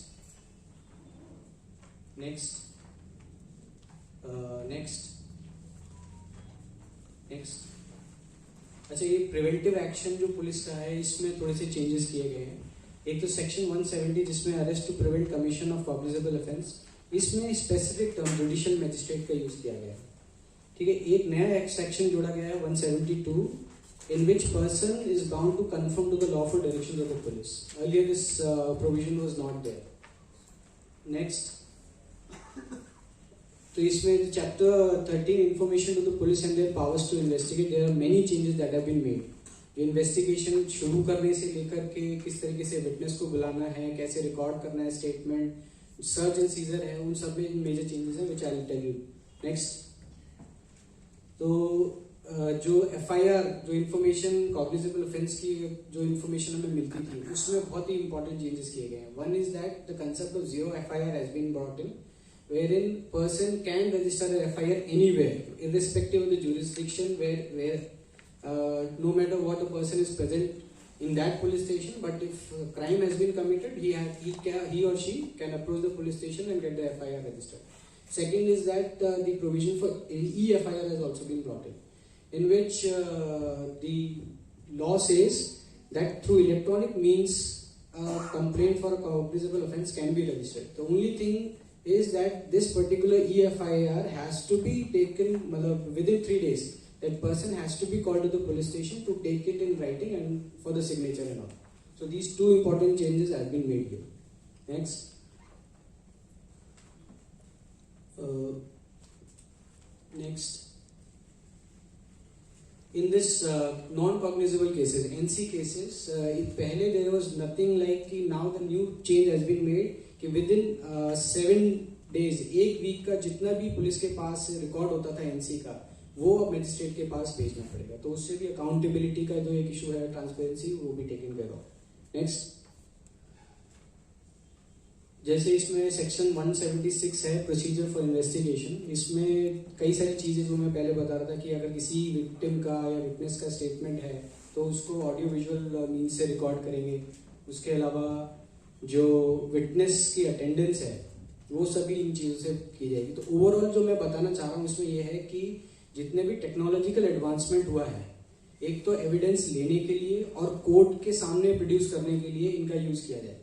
अच्छा, ये प्रिवेंटिव एक्शन जो पुलिस का है इसमें थोड़े से चेंजेस किए गए हैं। एक तो सेक्शन 170 जिसमें arrest to prevent commission of cognizable offence, इसमें स्पेसिफिक टर्म जुडिशियल मैजिस्ट्रेट का यूज किया गया है। ठीक है, एक नया सेक्शन जोड़ा गया है 172 in which person is bound to conform to the lawful directions of the police. Earlier this provision was not there. Next. तो इसमें chapter 13 information to the police and their powers to investigate, there are many changes that have been made. Investigation शुरू करने से लेकर के किस तरीके से विटनेस को बुलाना है, कैसे रिकॉर्ड करना है स्टेटमेंट, सर्च एंड सीजर है, उन सब में मेजर चेंजेस हैं which I will tell you. Next. तो जो एफआईआर, जो इन्फॉर्मेशन कॉग्निजेबल ऑफेंस की जो इन्फॉर्मेशन हमें मिलती थी, उसमें बहुत ही इंपॉर्टेंट चेंजेस किए गए हैं। One is that the concept of zero FIR has been brought in, wherein person can register an FIR anywhere, irrespective of the jurisdiction, where no matter what the person is present in that police station. But if a crime has been committed, he or she can approach the police station and get the FIR registered. Second is that the provision for e-FIR has also been brought in which the law says that through electronic means a complaint for a cognizable offence can be registered. The only thing is that this particular e-FIR has to be taken within 3 days. That person has to be called to the police station to take it in writing and for the signature and all. So these two important changes have been made here. Next. Next. In this non-cognizable cases, NC cases, पहले there was nothing like कि now the new change has been made कि with in 7 days, एक week का जितना भी police के पास record होता था एनसी का, वो अब मजिस्ट्रेट के पास भेजना पड़ेगा। तो उससे भी अकाउंटेबिलिटी का जो एक इशू है, ट्रांसपेरेंसी, वो भी टेकन केयर ऑफ। नेक्स्ट। जैसे इसमें सेक्शन 176 है प्रोसीजर फॉर इन्वेस्टिगेशन, इसमें कई सारी चीज़ें जो मैं पहले बता रहा था कि अगर किसी विक्टिम का या विटनेस का स्टेटमेंट है तो उसको ऑडियो विजुअल मीन्स से रिकॉर्ड करेंगे। उसके अलावा जो विटनेस की अटेंडेंस है वो सभी इन चीज़ों से की जाएगी। तो ओवरऑल जो मैं बताना चाह रहा हूँ इसमें यह है कि जितने भी टेक्नोलॉजिकल एडवांसमेंट हुआ है, एक तो एविडेंस लेने के लिए और कोर्ट के सामने प्रोड्यूस करने के लिए इनका यूज़ किया जाए।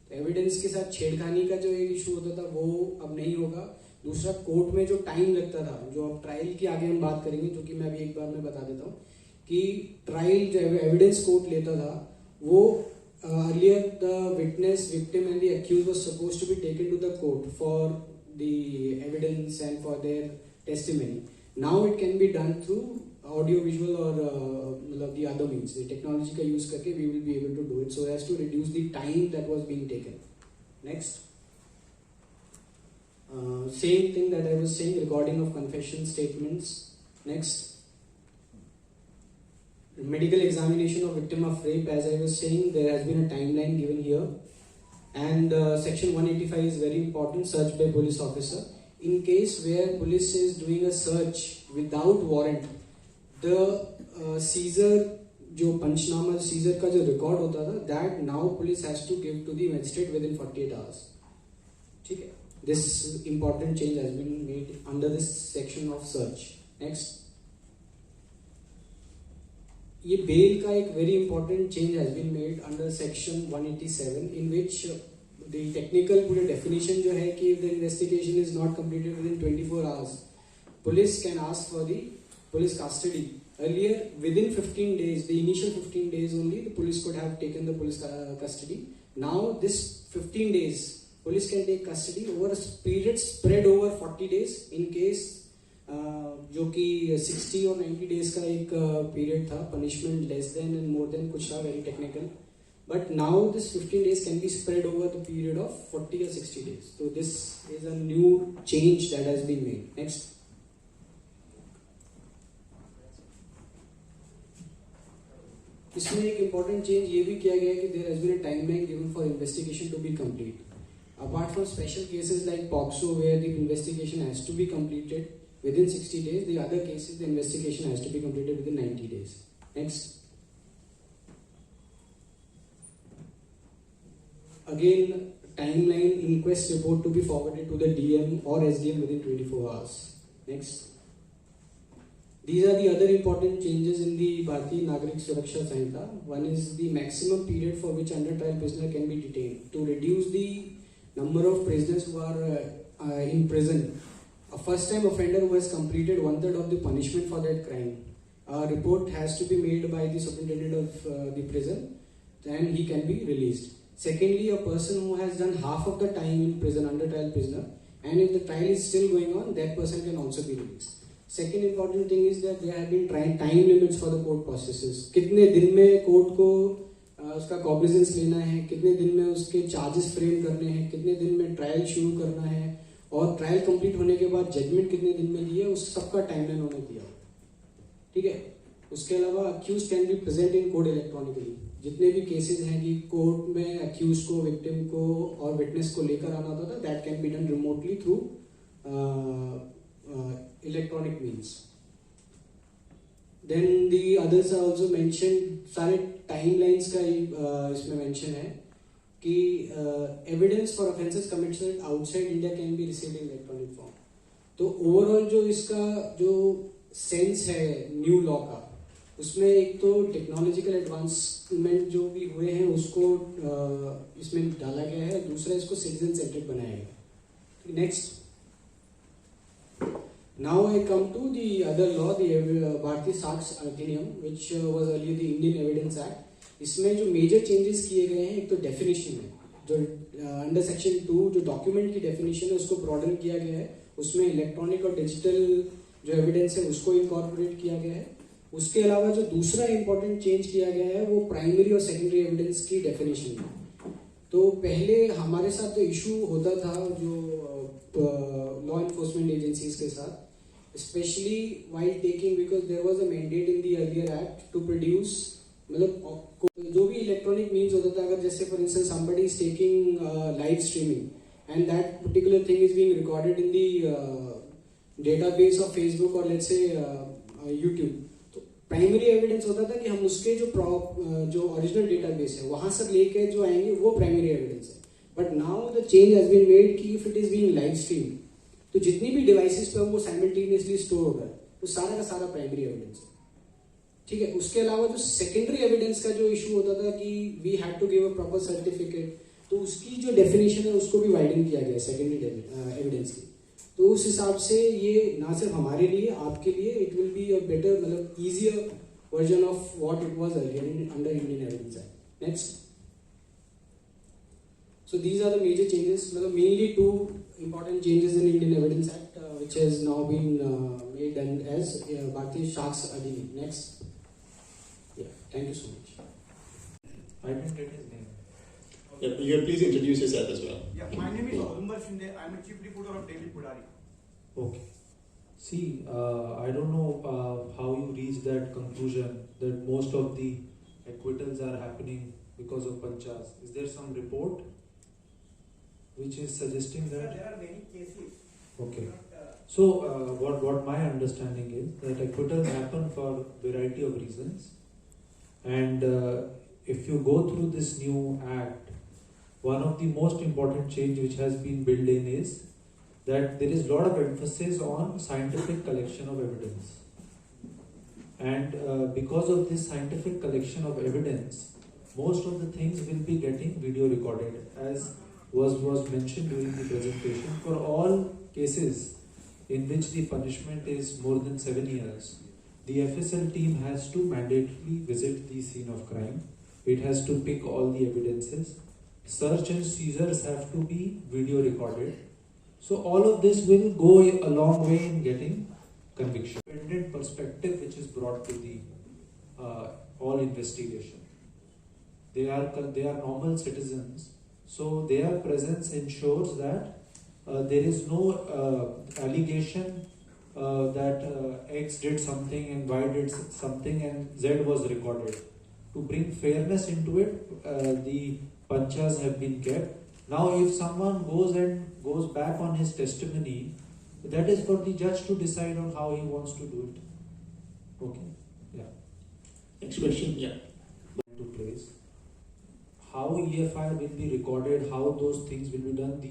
तो एविडेंस के साथ छेड़खानी का जो एक इशू होता था वो अब नहीं होगा। दूसरा, कोर्ट में जो टाइम लगता था, जो अब ट्रायल की आगे हम बात करेंगे, जो कि मैं अभी एक बार में बता देता हूँ कि ट्रायल जो एविडेंस कोर्ट लेता था वो earlier the witness, victim and the accused was supposed to be taken to the court for the evidence and for their testimony. Now it can be done through audio visual or the other means. The technology का use करके we will be able to do it so as to reduce the time that was being taken. Next. Same thing that I was saying, recording of confession statements. Next. Medical examination of victim of rape, as I was saying, there has been a timeline given here. And section 185 is very important, search by police officer. In case where police is doing a search without warrant, the seizure, जो पंचनामा scissor का जो record होता था, that now police has to give to the magistrate within 48 hours. ठीक है, this important change has been made under this section of search. Next. ये bail का एक very important change has been made under section 187 in which the technical पूरे definition जो है कि if the investigation is not completed within 24 hours, police can ask for the police custody. Earlier, within 15 days, the initial 15 days only, the police could have taken the police custody. Now, this 15 days, police can take custody over a period spread over 40 days in case जो कि 60 और 90 days का एक period था, punishment less than and more than कुछ था, very technical. But now this 15 days can be spread over the period of 40 or 60 days. So this is a new change that has been made. Next. इसमें एक important change ये भी किया गया है कि there has been a timeline given for investigation to be complete. Apart from special cases like POCSO where the investigation has to be completed within 60 days, the other cases the investigation has to be completed within 90 days. Next. Again, timeline inquest report to be forwarded to the DM or SDM within 24 hours. Next. These are the other important changes in the Bharatiya Nagarik Suraksha Sanhita. One is the maximum period for which under trial prisoner can be detained. To reduce the number of prisoners who are in prison, a first-time offender who has completed 1/3 of the punishment for that crime, a report has to be made by the superintendent of the prison, and he can be released. Secondly, a person who has done half of the time in prison, under trial prisoner, and if the trial is still going on, that person can also be released. Second important thing is that there have been time limits for the court processes. कितने दिन में court को उसका cognizance लेना है, कितने दिन में उसके चार्जेस फ्रेम करने हैं, कितने दिन में ट्रायल शुरू करना है, और ट्रायल कंप्लीट होने के बाद जजमेंट कितने दिन में दिए, उस सबका टाइमलाइन उन्होंने दिया. ठीक है. उसके अलावा accused can be present in court electronically. जितने भी केसेस हैं कि कोर्ट में अक्यूज को, विक्टिम को और विटनेस को लेकर आना होता था, that can be done remotely through electronic means. Then the others are also mentioned. सारे timelines का इसमें mention है कि evidence for offences committed outside India can be received in electronic form. तो overall जो इसका जो sense है new law का, उसमें एक तो technological advancement जो भी हुए हैं उसको इसमें डाला गया है, दूसरा इसको citizen centered बनाया गया. Next. Now I come to the other law, the Bharatiya Saksh Adhiniyam, which was earlier the Indian Evidence Act. इसमें जो major changes किए गए हैं, एक तो definition है, जो under section 2 जो document की definition है उसको broaden किया गया है, उसमें electronic और digital जो evidence है उसको incorporate किया गया है. उसके अलावा जो दूसरा important change किया गया है वो primary और secondary evidence की definition है. तो पहले हमारे साथ जो issue होता था जो law enforcement agencies के साथ, especially while taking, because there was a mandate in the earlier act to produce, मतलब जो भी electronic means होता था, अगर जैसे for instance somebody is taking live streaming and that particular thing is being recorded in the database of Facebook or let's say YouTube, तो primary evidence होता था कि हम उसके जो original database है वहाँ से लेके जो आएंगे वो primary evidence है. But now the change has been made कि if it is being live streamed, तो जितनी भी डिवाइसेस पे वो साइमल्टेनियसली स्टोर होगा, तो सारा का सारा प्राइमरी एविडेंस है. ठीक है. उसके अलावा जो सेकेंडरी एविडेंस का जो इशू होता था कि we had to give a proper certificate, तो उसकी जो डेफिनेशन है उसको भी वाइडन किया गया सेकेंडरी एविडेंस की. तो उस हिसाब से ये ना सिर्फ हमारे लिए, आपके लिए it will be a better, मतलब easier version of what it was earlier under Indian Evidence Act. Next. So these are the major changes, mainly two important changes in Indian Evidence Act, which has now been made and as Bharatiya Saksh Adhiniyam. Next. Yeah, thank you so much. I didn't get his name. Yeah, you please introduce yourself as well. Yeah, my name is Audumbar Shinde. I am a chief reporter of Daily Pudari. Okay. See, I don't know how you reached that conclusion that most of the acquittals are happening because of panchas. Is there some report which is suggesting that? There are many cases. Okay. So what my understanding is that acquittals happen for variety of reasons, and if you go through this new act, one of the most important change which has been built in is that there is a lot of emphasis on scientific collection of evidence, and because of this scientific collection of evidence, most of the things will be getting video recorded, as was mentioned during the presentation. For all cases in which the punishment is more than 7 years, the FSL team has to mandatorily visit the scene of crime. It has to pick all the evidences. Search and seizures have to be video recorded. So all of this will go a long way in getting conviction. Independent perspective which is brought to the all investigation. They are normal citizens, so their presence ensures that there is no allegation that X did something and Y did something and Z was recorded. To bring fairness into it, the panchas have been kept. Now if someone goes back on his testimony, that is for the judge to decide on how he wants to do it. Okay? Yeah. Next question, yeah. To place. How EFI will be recorded, how those things will be done,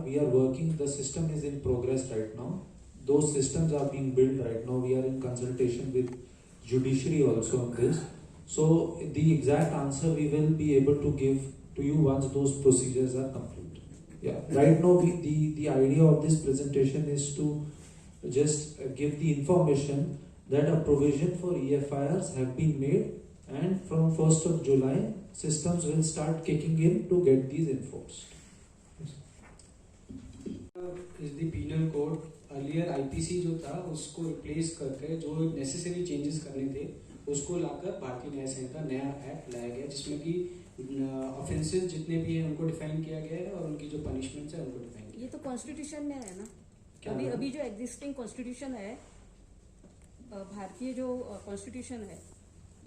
we are working, the system is in progress right now. Those systems are being built right now. We are in consultation with judiciary also on this. So the exact answer we will be able to give to you once those procedures are complete. Yeah. Right now the idea of this presentation is to just give the information that a provision for EFIRs have been made, and from 1st of July systems will start kicking in to get these enforced. Is the penal code earlier IPC जो था उसको replace करके जो necessary changes करने थे उसको लाकर भारतीय न्याय संहिता नया एक्ट लाया गया जिसमें कि ऑफेंसेस जितने भी हैं उनको डिफाइन किया गया है और उनकी जो पनिशमेंट्स है उनको डिफाइन किया। ये तो कॉन्स्टिट्यूशन में है ना, अभी जो एग्जिस्टिंग कॉन्स्टिट्यूशन है, भारतीय जो कॉन्स्टिट्यूशन है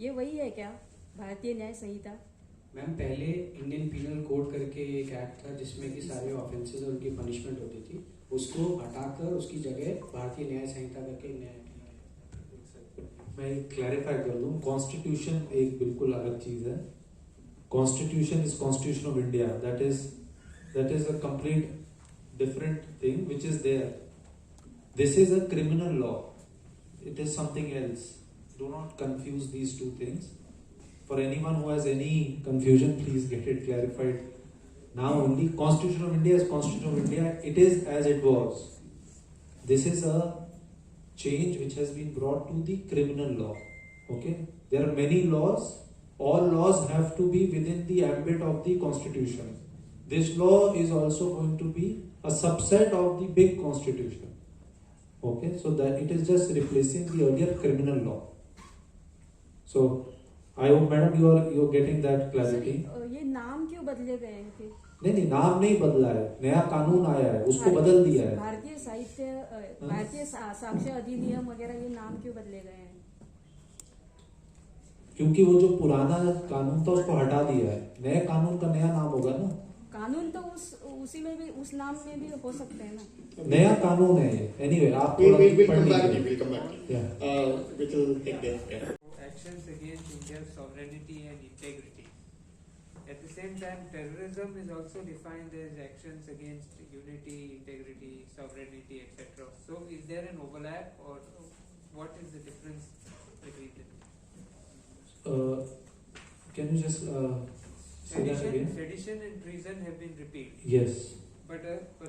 ये वही है क्या, भारतीय न्याय संहिता? मैम पहले इंडियन पीनल कोड करके एक एक्ट था जिसमें कि सारे ऑफेंसेस और उनकी पनिशमेंट होती थी, उसको हटाकर उसकी जगह भारतीय न्याय संहिता करके नया। मैं क्लैरिफाई कर दूं, कॉन्स्टिट्यूशन एक बिल्कुल अलग चीज है. Constitution is constitution of India, that is a complete different thing which is there. This is a criminal law, it is something else. Do not confuse these two things. For anyone who has any confusion, please get it clarified now only. Constitution of India is Constitution of India. It is as it was. This is a change which has been brought to the criminal law. Okay? There are many laws. All laws have to be within the ambit of the Constitution. This law is also going to be a subset of the big Constitution. Okay, so that it is just replacing the earlier criminal law. So I hope, madam, you are getting that clarity. ये नाम क्यों बदले गए हैं फिर? नहीं, नाम नहीं बदला है, नया कानून आया है, उसको बदल दिया है. भारतीय साहित्य, भारतीय साक्ष्य अधिनियम वगैरह, ये नाम क्यों बदले गए हैं? क्योंकि वो जो पुराना कानून था उसको हटा दिया है, नए कानून का नया नाम होगा ना. कानून तो उसी में भी, उस नाम में भी हो सकते हैं ना. नया कानून है ये. Anyway, आप we'll come back to you. We'll come back to you. Yeah. We'll take that. Actions against India's sovereignty and integrity. At the same time, terrorism is also defined as actions against unity, integrity, sovereignty, etc. So, is there an overlap, or what is the difference between them? Can you just say that again? Sedition and treason have been repealed. Yes. But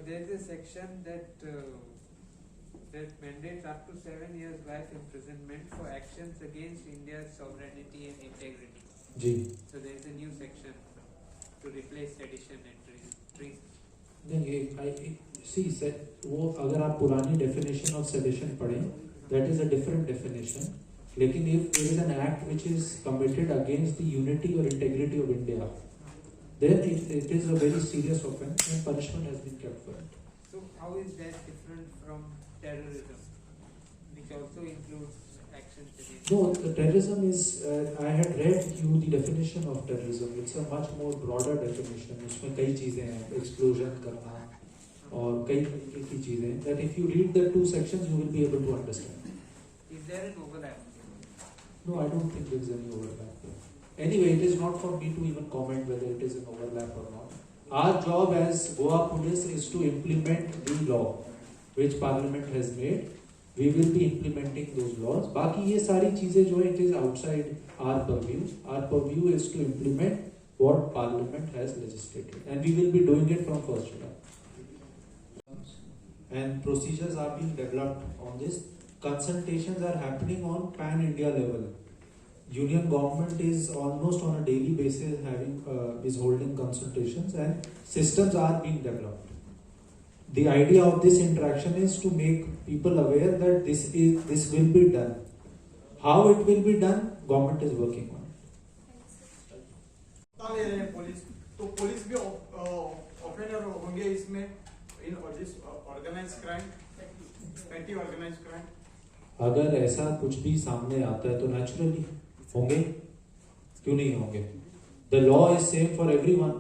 there is a section that mandates up to 7 years life imprisonment for actions against India's sovereignty and integrity. Ji. So there is a new section to replace sedition and treason. नहीं, see, वो अगर आप पुरानी definition of sedition पढ़ें, that is a different definition. लेकिन if there is an act which is committed against the unity or integrity of India, then it is a very serious offence and punishment has been kept for it. So how is that different from terrorism, which also includes actions against? No, the terrorism is, I had read you the definition of terrorism. It's a much more broader definition. उसमें कई चीजें हैं, explosion करना और कई तरीके की चीजें. That if you read the two sections, you will be able to understand. Is there an overlap? No, I don't think there is any overlap. Anyway, it is not for me to even comment whether it is an overlap or not. Our job as Goa Police is to implement the law which Parliament has made. We will be implementing those laws. बाकी ये सारी चीजें जो है, it is outside our purview. Our purview is to implement what Parliament has legislated, and we will be doing it from 1st July. And procedures are being developed on this. Consultations are happening on pan-India level. Union government is almost on a daily basis is holding consultations, and systems are being developed. The idea of this interaction is to make people aware that this will be done. How it will be done, government is working on it. Police तो police भी offender होंगे इसमें in this organised crime anti organised crime. अगर ऐसा कुछ भी सामने आता है तो नेचुरली होंगे, क्यों नहीं होंगे? The law is same for everyone,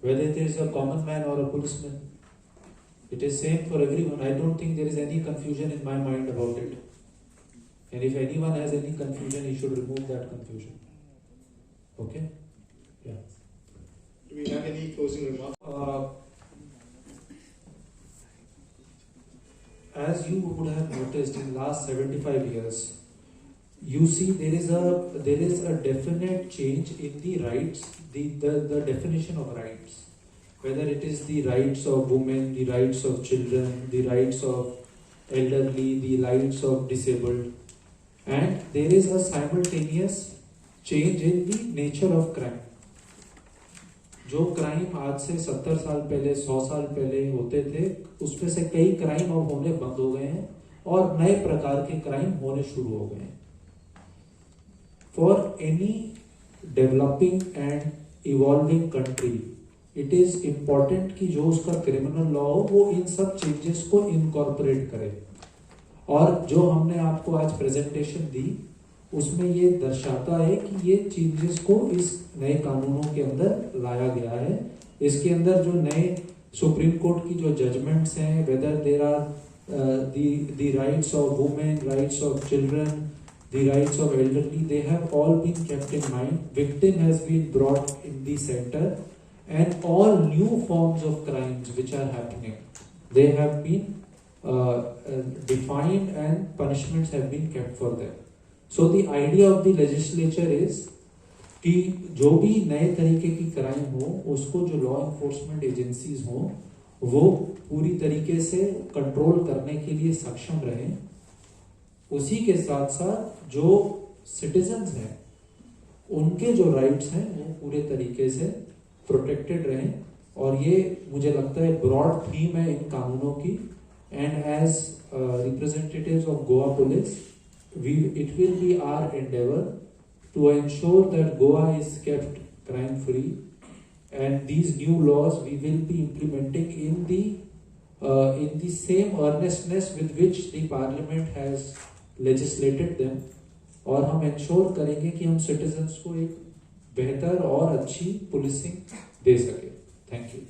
whether it is a common man or a policeman. It is same for everyone. I don't think there is any confusion in my mind about it. And if anyone has any confusion, he should remove that confusion. Okay? Yeah. Do we have any closing remarks? As you would have noticed in last 75 years, you see there is a definite change in the rights, the definition of rights. Whether it is the rights of women, the rights of children, the rights of elderly, the rights of disabled, and there is a simultaneous change in the nature of crime. जो crime आज से 70 साल पहले 100 साल पहले होते थे, उसमें से कई क्राइम अब होने बंद हो गए हैं और नए प्रकार के क्राइम होने शुरू हो गए हैं. For any developing and evolving country, it is important कि जो उसका क्रिमिनल लॉ हो वो इन सब चेंजेस को इनकॉर्पोरेट करे. और जो हमने आपको आज प्रेजेंटेशन दी उसमें ये दर्शाता है कि ये चेंजेस को इस नए कानूनों के अंदर लाया गया है. इसके अंदर जो नए सुप्रीम कोर्ट की जो जजमेंट्स हैं, whether there are the rights of women, rights of children, the rights of elderly, they have all been kept in mind. Victim has been brought in the center, and all new forms of crimes which are happening, they have been defined and punishments have been kept for them. So the idea of the legislature is कि जो भी नए तरीके की crime हो उसको जो law enforcement agencies हो वो पूरी तरीके से कंट्रोल करने के लिए सक्षम रहें. उसी के साथ साथ जो सिटीजन्स हैं उनके जो राइट्स हैं वो पूरे तरीके से प्रोटेक्टेड रहें. और ये मुझे लगता है ब्रॉड थीम है इन कानूनों की. And as representatives of Goa police, it will be our endeavor to ensure that Goa is kept crime free, and these new laws we will be implementing in the same earnestness with which the Parliament has legislated them. और हम ensure करेंगे कि हम citizens को एक बेहतर और अच्छी पुलिसिंग दे सके. Thank you.